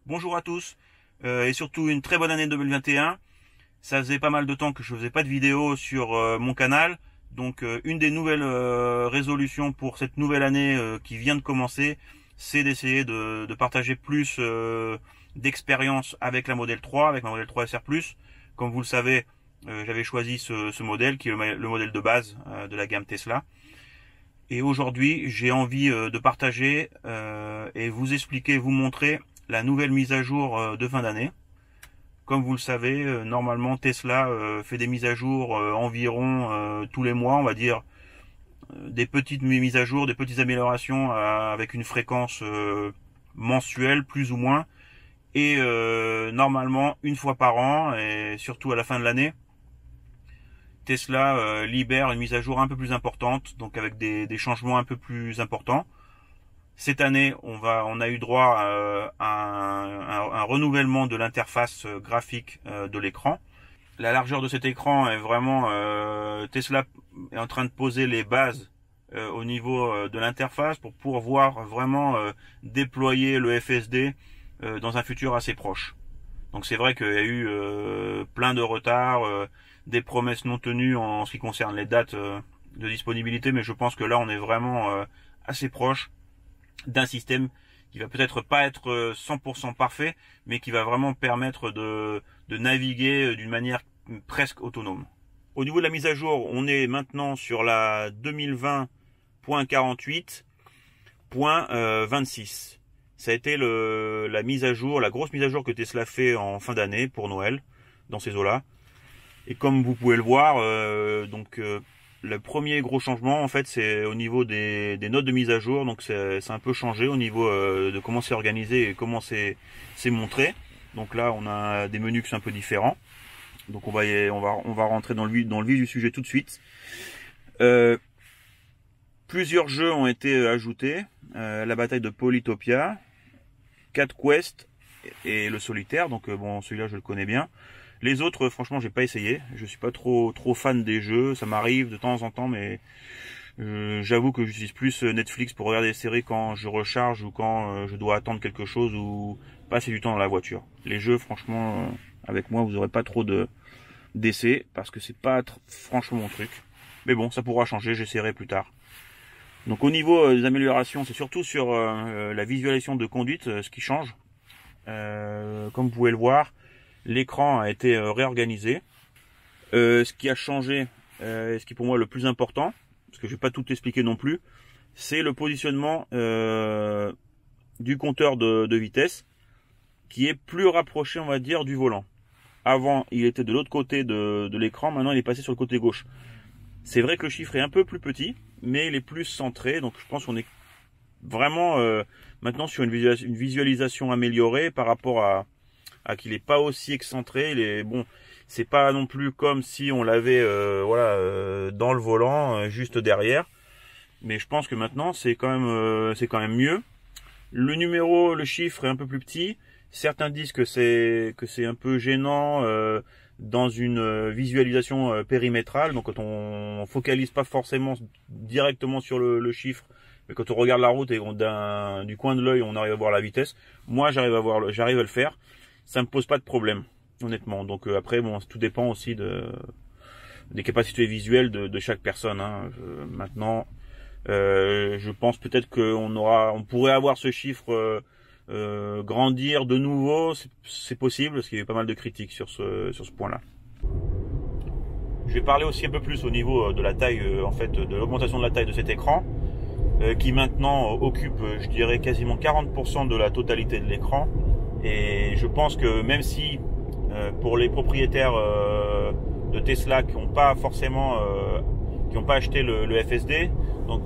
Bonjour à tous et surtout une très bonne année 2021. Ça faisait pas mal de temps que je faisais pas de vidéo sur mon canal. Donc une des nouvelles résolutions pour cette nouvelle année qui vient de commencer, c'est d'essayer de partager plus d'expérience avec la Model 3, avec ma Model 3 SR+. Comme vous le savez, j'avais choisi ce modèle qui est le modèle de base de la gamme Tesla. Et aujourd'hui, j'ai envie de partager et vous expliquer, vous montrer la nouvelle mise à jour de fin d'année. Comme vous le savez, normalement Tesla fait des mises à jour environ tous les mois, on va dire des petites mises à jour, des petites améliorations avec une fréquence mensuelle plus ou moins, et normalement une fois par an, et surtout à la fin de l'année, Tesla libère une mise à jour un peu plus importante, donc avec des changements un peu plus importants. Cette année, on a eu droit à un renouvellement de l'interface graphique de l'écran. La largeur de cet écran est vraiment... Tesla est en train de poser les bases au niveau de l'interface pour pouvoir vraiment déployer le FSD dans un futur assez proche. Donc c'est vrai qu'il y a eu plein de retards, des promesses non tenues en ce qui concerne les dates de disponibilité, mais je pense que là on est vraiment assez proche d'un système qui va peut-être pas être 100% parfait, mais qui va vraiment permettre de naviguer d'une manière presque autonome. Au niveau de la mise à jour, on est maintenant sur la 2020.48.26. Ça a été la mise à jour, la grosse mise à jour que Tesla fait en fin d'année pour Noël, dans ces eaux-là. Et comme vous pouvez le voir, le premier gros changement, en fait, c'est au niveau des notes de mise à jour. Donc c'est un peu changé au niveau de comment c'est organisé et comment c'est montré. Donc là, on a des menus qui sont un peu différents. Donc on va rentrer dans le vif du sujet tout de suite. Plusieurs jeux ont été ajoutés. La bataille de Polytopia, Cat Quest et le solitaire. Donc bon, celui-là je le connais bien. Les autres, franchement, j'ai pas essayé. Je suis pas trop fan des jeux. Ça m'arrive de temps en temps, mais j'avoue que j'utilise plus Netflix pour regarder des séries quand je recharge ou quand je dois attendre quelque chose ou passer du temps dans la voiture. Les jeux, franchement, avec moi, vous aurez pas trop d'essais parce que c'est pas franchement mon truc. Mais bon, ça pourra changer. J'essaierai plus tard. Donc au niveau des améliorations, c'est surtout sur la visualisation de conduite, ce qui change. Comme vous pouvez le voir, l'écran a été réorganisé. Ce qui a changé, ce qui est pour moi le plus important, parce que je vais pas tout expliquer non plus, c'est le positionnement du compteur de vitesse, qui est plus rapproché, on va dire, du volant. Avant, il était de l'autre côté de l'écran, maintenant il est passé sur le côté gauche. C'est vrai que le chiffre est un peu plus petit, mais il est plus centré, donc je pense qu'on est vraiment maintenant sur une visualisation améliorée par rapport à qu'il n'est pas aussi excentré. Bon, c'est pas non plus comme si on l'avait dans le volant juste derrière, mais je pense que maintenant c'est quand même mieux. Le chiffre est un peu plus petit. Certains disent que c'est un peu gênant dans une visualisation périmétrale, donc quand on focalise pas forcément directement sur le chiffre, mais quand on regarde la route et du coin de l'œil on arrive à voir la vitesse. Moi j'arrive à le faire. Ça me pose pas de problème, honnêtement. Donc après, bon, tout dépend aussi des capacités visuelles de chaque personne. Hein. Maintenant, je pense peut-être on pourrait avoir ce chiffre grandir de nouveau. C'est possible, parce qu'il y a eu pas mal de critiques sur ce point-là. Je vais parler aussi un peu plus au niveau de la taille, de l'augmentation de la taille de cet écran, qui maintenant occupe, je dirais, quasiment 40% de la totalité de l'écran. Et je pense que même si pour les propriétaires de Tesla qui n'ont pas forcément acheté le FSD, donc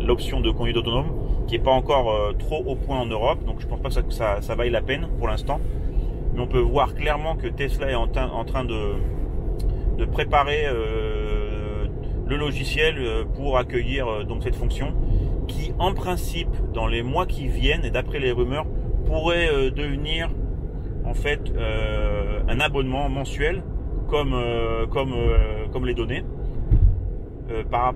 l'option de conduite autonome, qui n'est pas encore trop au point en Europe, donc je pense pas que ça vaille la peine pour l'instant. Mais on peut voir clairement que Tesla est en train de préparer le logiciel pour accueillir donc cette fonction, qui en principe dans les mois qui viennent et d'après les rumeurs pourrait devenir en fait un abonnement mensuel comme les données. Par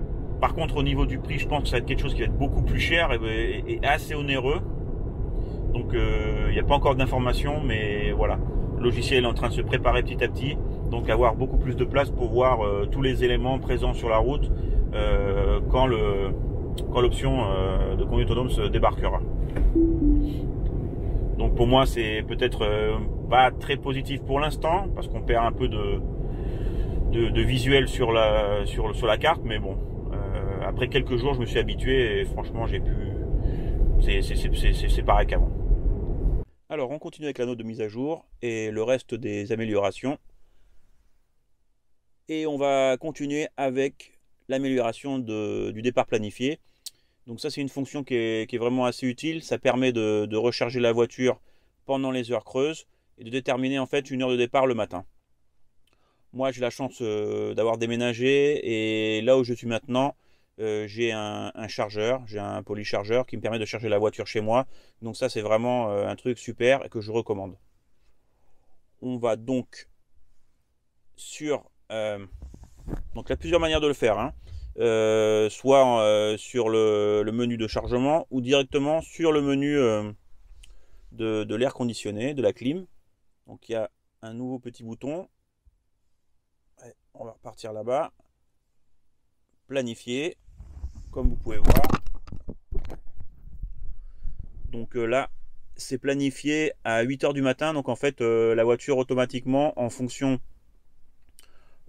contre, au niveau du prix, je pense que ça va être quelque chose qui va être beaucoup plus cher et assez onéreux. Donc il n'y a pas encore d'informations, mais voilà. Le logiciel est en train de se préparer petit à petit, donc avoir beaucoup plus de place pour voir tous les éléments présents sur la route quand l'option de conduite autonome se débarquera. Donc pour moi c'est peut-être pas très positif pour l'instant, parce qu'on perd un peu de visuel sur la carte, mais bon, après quelques jours je me suis habitué et franchement j'ai pu, c'est pareil qu'avant. Alors on continue avec la note de mise à jour et le reste des améliorations, et on va continuer avec l'amélioration du départ planifié. Donc ça c'est une fonction qui est vraiment assez utile. Ça permet de recharger la voiture pendant les heures creuses et de déterminer en fait une heure de départ le matin. Moi j'ai la chance d'avoir déménagé, et là où je suis maintenant, j'ai un chargeur, j'ai un polychargeur qui me permet de charger la voiture chez moi. Donc ça c'est vraiment un truc super et que je recommande. On va donc sur... donc il y a plusieurs manières de le faire, hein. Soit sur le menu de chargement ou directement sur le menu de l'air conditionné, de la clim. Donc il y a un nouveau petit bouton. Ouais, on va repartir là-bas. Planifier, comme vous pouvez voir. Donc là, c'est planifié à 8 h du matin. Donc en fait, la voiture automatiquement, en fonction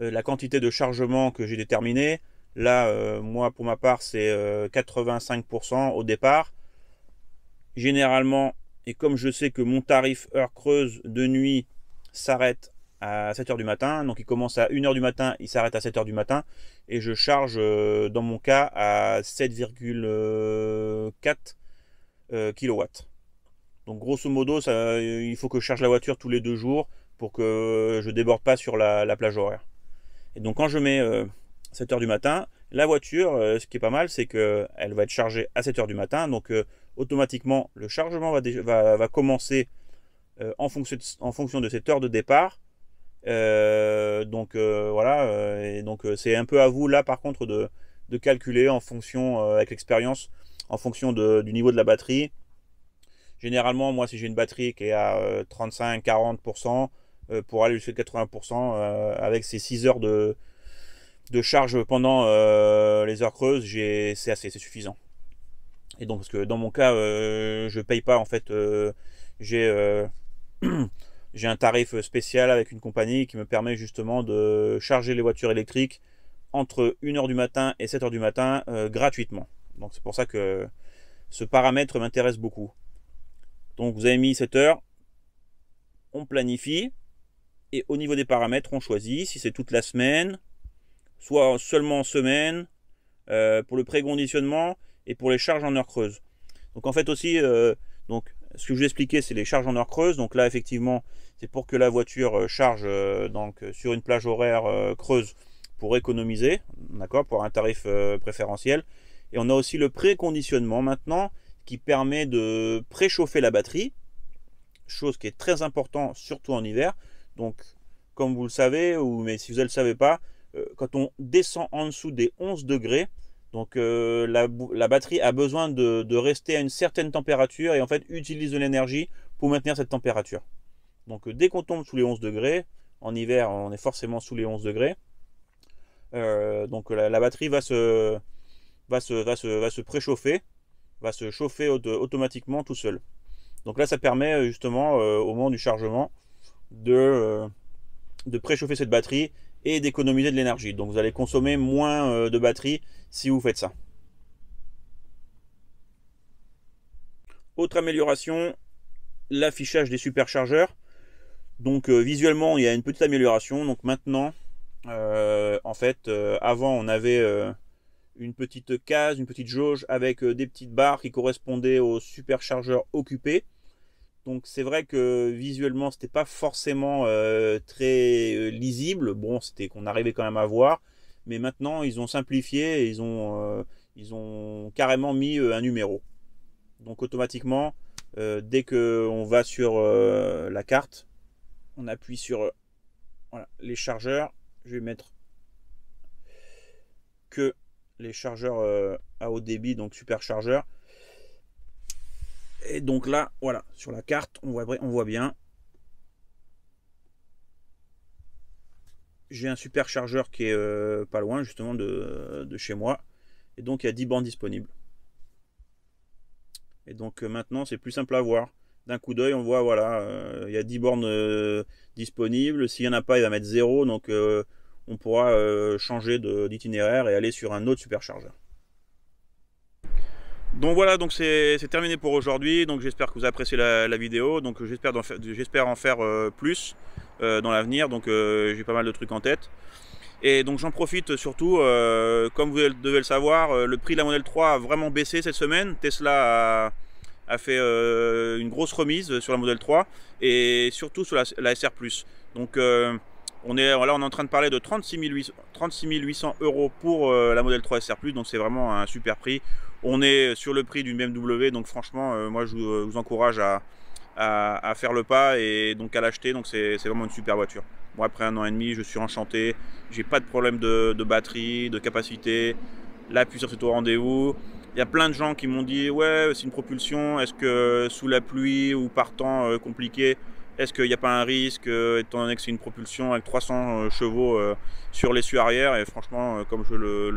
de la quantité de chargement que j'ai déterminé, là, moi pour ma part, c'est 85% au départ. Généralement, et comme je sais que mon tarif heure creuse de nuit s'arrête à 7 h du matin, donc il commence à 1 h du matin, il s'arrête à 7 h du matin, et je charge dans mon cas à 7,4 kW. Donc grosso modo, il faut que je charge la voiture tous les 2 jours pour que je déborde pas sur la plage horaire. Et donc quand je mets 7 h du matin, la voiture, ce qui est pas mal, c'est qu'elle va être chargée à 7 h du matin. Donc automatiquement, le chargement va commencer en fonction de cette heure de départ. Donc voilà, et donc c'est un peu à vous là par contre de calculer en fonction, avec l'expérience, en fonction du niveau de la batterie. Généralement, moi si j'ai une batterie qui est à 35-40%, pour aller jusqu'à 80%, avec ces 6 heures de charge pendant les heures creuses, c'est suffisant. Et donc parce que dans mon cas, je paye pas en fait, j'ai j'ai un tarif spécial avec une compagnie qui me permet justement de charger les voitures électriques entre 1 h du matin et 7 h du matin gratuitement. Donc c'est pour ça que ce paramètre m'intéresse beaucoup. Donc vous avez mis 7 heures, on planifie, et au niveau des paramètres, on choisit si c'est toute la semaine, soit seulement en semaine, pour le préconditionnement et pour les charges en heure creuse. Donc en fait aussi, donc, ce que je vous ai expliqué, c'est les charges en heure creuse. Donc là, effectivement, c'est pour que la voiture charge donc, sur une plage horaire creuse pour économiser, d'accord, pour un tarif préférentiel. Et on a aussi le préconditionnement maintenant qui permet de préchauffer la batterie, chose qui est très important, surtout en hiver. Donc, comme vous le savez, mais si vous ne le savez pas, quand on descend en dessous des 11 degrés, donc la batterie a besoin de rester à une certaine température et en fait utilise de l'énergie pour maintenir cette température. Donc dès qu'on tombe sous les 11 degrés, en hiver on est forcément sous les 11 degrés, donc la batterie va se préchauffer, va se chauffer automatiquement tout seul. Donc là ça permet justement au moment du chargement de préchauffer cette batterie et d'économiser de l'énergie. Donc vous allez consommer moins de batterie si vous faites ça. Autre amélioration, l'affichage des superchargeurs. Donc visuellement il y a une petite amélioration. Donc maintenant en fait avant on avait une petite case, une petite jauge avec des petites barres qui correspondaient aux superchargeurs occupés. Donc c'est vrai que visuellement c'était pas forcément très lisible. Bon, c'était qu'on arrivait quand même à voir, mais maintenant ils ont simplifié et ils ont carrément mis un numéro. Donc automatiquement, dès que on va sur la carte, on appuie sur voilà, les chargeurs. Je vais mettre que les chargeurs à haut débit, donc superchargeurs. Et donc là, voilà, sur la carte, on voit bien. J'ai un superchargeur qui est pas loin justement de chez moi. Et donc il y a 10 bornes disponibles. Et donc maintenant c'est plus simple à voir. D'un coup d'œil on voit, voilà, il y a 10 bornes disponibles. S'il n'y en a pas, il va mettre 0. Donc on pourra changer d'itinéraire et aller sur un autre superchargeur. Donc voilà, donc c'est terminé pour aujourd'hui. Donc j'espère que vous appréciez la vidéo. Donc j'espère en faire plus dans l'avenir. Donc j'ai pas mal de trucs en tête. Et donc j'en profite surtout, comme vous devez le savoir, le prix de la Model 3 a vraiment baissé cette semaine. Tesla a fait une grosse remise sur la Model 3 et surtout sur la SR+. Donc on est en train de parler de 36 800 € pour la Model 3 SR+, donc c'est vraiment un super prix. On est sur le prix d'une BMW, donc franchement, moi je vous encourage à faire le pas et donc à l'acheter. Donc c'est vraiment une super voiture. Moi, après 1 an et demi, je suis enchanté. J'ai pas de problème de batterie, de capacité. La puissance est au rendez-vous. Il y a plein de gens qui m'ont dit ouais, c'est une propulsion. Est-ce que sous la pluie ou par temps compliqué, est-ce qu'il n'y a pas un risque étant donné que c'est une propulsion avec 300 chevaux sur l'essieu arrière? Et franchement, comme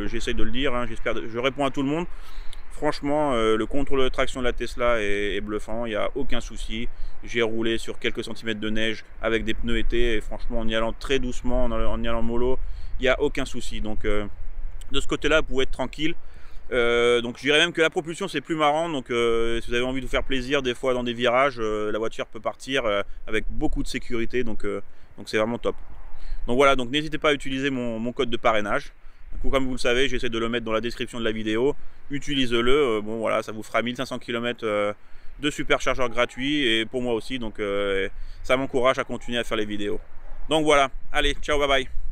j'essaye de le dire, hein, je réponds à tout le monde. Franchement, le contrôle de traction de la Tesla est bluffant, il n'y a aucun souci. J'ai roulé sur quelques centimètres de neige avec des pneus été et franchement, en y allant très doucement, en y allant mollo, il n'y a aucun souci. Donc de ce côté-là, vous pouvez être tranquille. Donc je dirais même que la propulsion c'est plus marrant. Donc si vous avez envie de vous faire plaisir des fois dans des virages, la voiture peut partir avec beaucoup de sécurité. Donc c'est vraiment top. Donc voilà, donc n'hésitez pas à utiliser mon code de parrainage. Comme vous le savez, j'essaie de le mettre dans la description de la vidéo. Utilisez-le. Bon voilà, ça vous fera 1500 km de superchargeur gratuit et pour moi aussi. Donc ça m'encourage à continuer à faire les vidéos. Donc voilà, allez, ciao, bye bye.